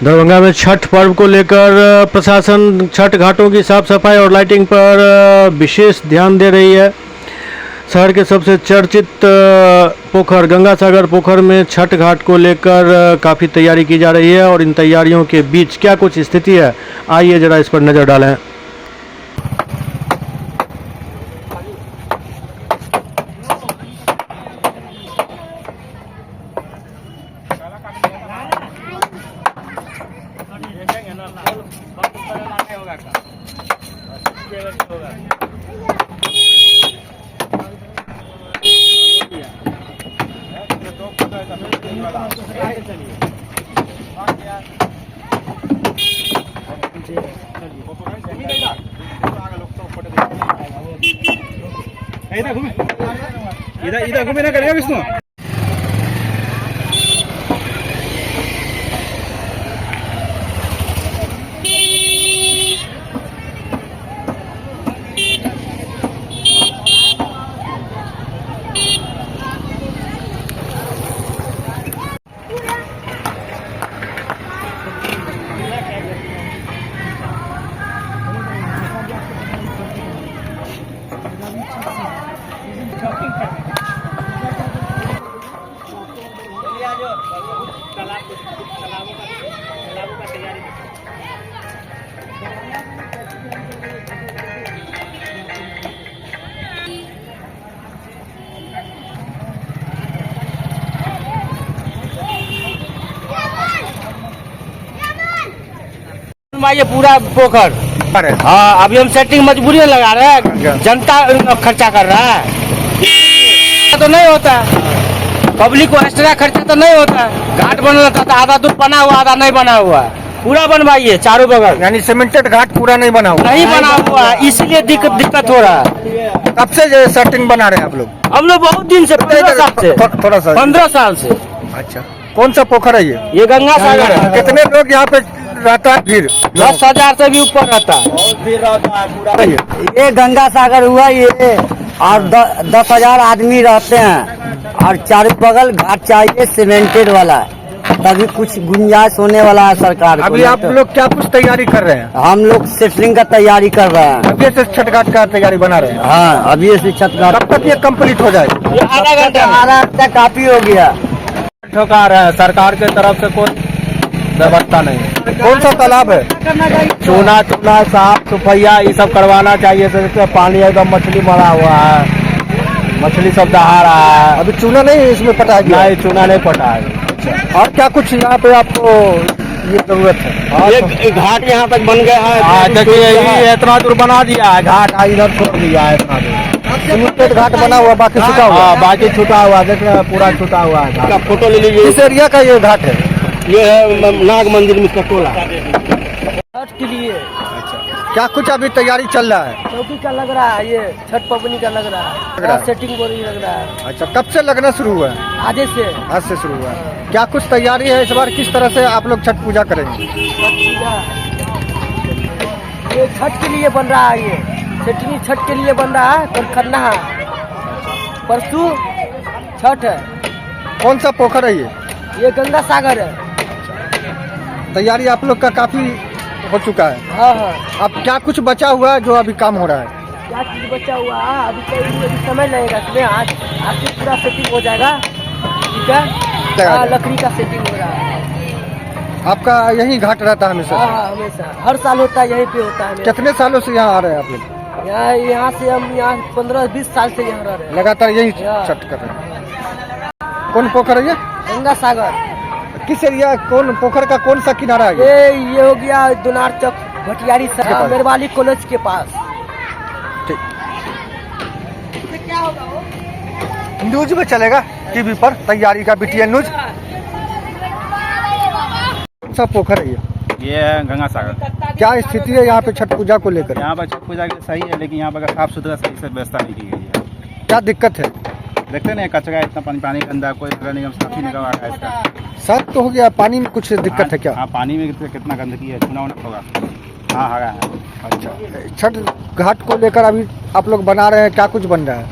दरभंगा में छठ पर्व को लेकर प्रशासन छठ घाटों की साफ सफाई और लाइटिंग पर विशेष ध्यान दे रही है। शहर के सबसे चर्चित पोखर गंगा सागर पोखर में छठ घाट को लेकर काफ़ी तैयारी की जा रही है और इन तैयारियों के बीच क्या कुछ स्थिति है, आइए ज़रा इस पर नज़र डालें। इधर घूमे ना करेगा विष्णु। ये पूरा पोखर, हाँ अभी हम सेटिंग मजबूरी लगा रहे हैं, जनता खर्चा कर रहा है तो नहीं होता, पब्लिक को एक्स्ट्रा खर्चा तो नहीं होता। घाट बनना था तो आधा दूर बना हुआ आधा नहीं बना हुआ, पूरा बनवाइए चारों बगल। यानी सीमेंटेड घाट पूरा नहीं बना हुआ, नहीं बना हुआ, इसलिए दिक्कत हो रहा है। कब से सेटिंग बना रहे हैं आप लोग? हम लोग बहुत दिन से, 15 साल से, थोड़ा सा 15 साल से। अच्छा, कौन सा पोखर है ये? गंगा सागर है। कितने लोग यहाँ पे रहता है? भीड़ 10,000 से भी ऊपर रहता है। ये गंगा सागर हुआ ये, और 10,000 आदमी रहते हैं और चारों बगल घाट चाहिए सीमेंटेड वाला, तभी कुछ गुंजाइश होने वाला है सरकार को। अभी आप लोग क्या कुछ तैयारी कर रहे हैं? हम लोग सेटलिंग का तैयारी कर रहे हैं। अभी से छठ घाट का तैयारी बना रहे हैं? हाँ, अभी से छठ घाट। कब तक ये कंप्लीट हो जाएगा? आधा घंटा काफी हो गया। ठोका रहे हैं, सरकार के तरफ से कोई व्यवस्था नहीं है। कौन सा तालाब है? चूना साफ सफाइया ये सब करवाना चाहिए। तो पानी एकदम मछली मरा हुआ है, मछली सब दहा रहा है। अभी चूना नहीं इसमें पटा गया? नहीं, चूना नहीं पटा है। और क्या कुछ यहाँ पे आपको ये जरूरत है? एक घाट यहाँ तक बन गया है। देखिए ये इतना दूर बना दिया है घाट, इधर छोड़ दिया है इतना दूर। सीमेंटेड घाट बना हुआ, बाकी छूटा हुआ? बाकी छूटा हुआ, देख रहे हैं पूरा छूटा हुआ है। फोटो ले लीजिए। किस एरिया का ये घाट है? ये है नाग मंदिर में टोला। छठ के लिए क्या कुछ अभी तैयारी चल रहा है? चौकी का लग रहा है, ये छठ पवनी का लग रहा है, सेटिंग बोरी लग रहा है। अच्छा, कब से लगना शुरू हुआ है? आज से शुरू हुआ है। क्या कुछ तैयारी है इस बार? किस तरह से आप लोग छठ पूजा करेंगे? ये छठ के लिए बन रहा है, ये सेटिंग छठ के लिए बन रहा है। पर करना है, परसों छठ है। कौन सा पोखर है ये गंगा सागर है। तैयारी आप लोग का काफी हो चुका है? हाँ हाँ। अब क्या कुछ बचा हुआ है जो अभी काम हो रहा है? क्या चीज बचा हुआ है? अभी समय लगेगा इसमें। आज से पूरा सेटिंग हो जाएगा, ठीक है। हाँ, लकड़ी का सेटिंग हो रहा है। आपका यही घाट रहता है हमेशा? हाँ, हमेशा हर साल होता है, यहीं पे होता है। कितने सालों से यहाँ आ रहे हैं आप लोग? यहाँ से हम 15-20 साल से यहाँ रह रहे हैं। लगातार यही छठ कर रहे हैं। कौन पोखर है ये? गंगा सागर। किस एरिया, कौन पोखर का कौन सा किनारा है? ये हो गया दुनार चौक भटियारी मेरवाली कॉलेज के पास। न्यूज में चलेगा टीवी पर तैयारी का, BTN न्यूज। कौन सा पोखर है ये है गंगा सागर। क्या स्थिति है यहाँ पे छठ पूजा को लेकर? यहाँ पर छठ पूजा के सही है, लेकिन यहाँ पर साफ सुथरा सही से व्यवस्था नहीं की गई है। क्या दिक्कत है? देखते नहीं, कचरा इतना पानी गंदा, कोई नगर निगम साफ ही नहीं करवा रहा है इसका। साफ तो हो गया, पानी में कुछ दिक्कत है क्या? हाँ, पानी में कितना गंदगी है, चुना होगा। हाँ, हरा है। अच्छा, छठ घाट को लेकर अभी आप लोग बना रहे हैं, क्या कुछ बन रहा है?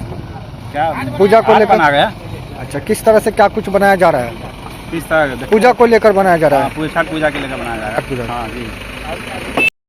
क्या पूजा को लेकर बना गया? अच्छा, किस तरह से क्या कुछ बनाया जा रहा है? 30 तक पूजा को लेकर बनाया जा रहा है। पूरे छठ पूजा के लेकर बनाया जा रहा है। छठ पूजा। हाँ जी।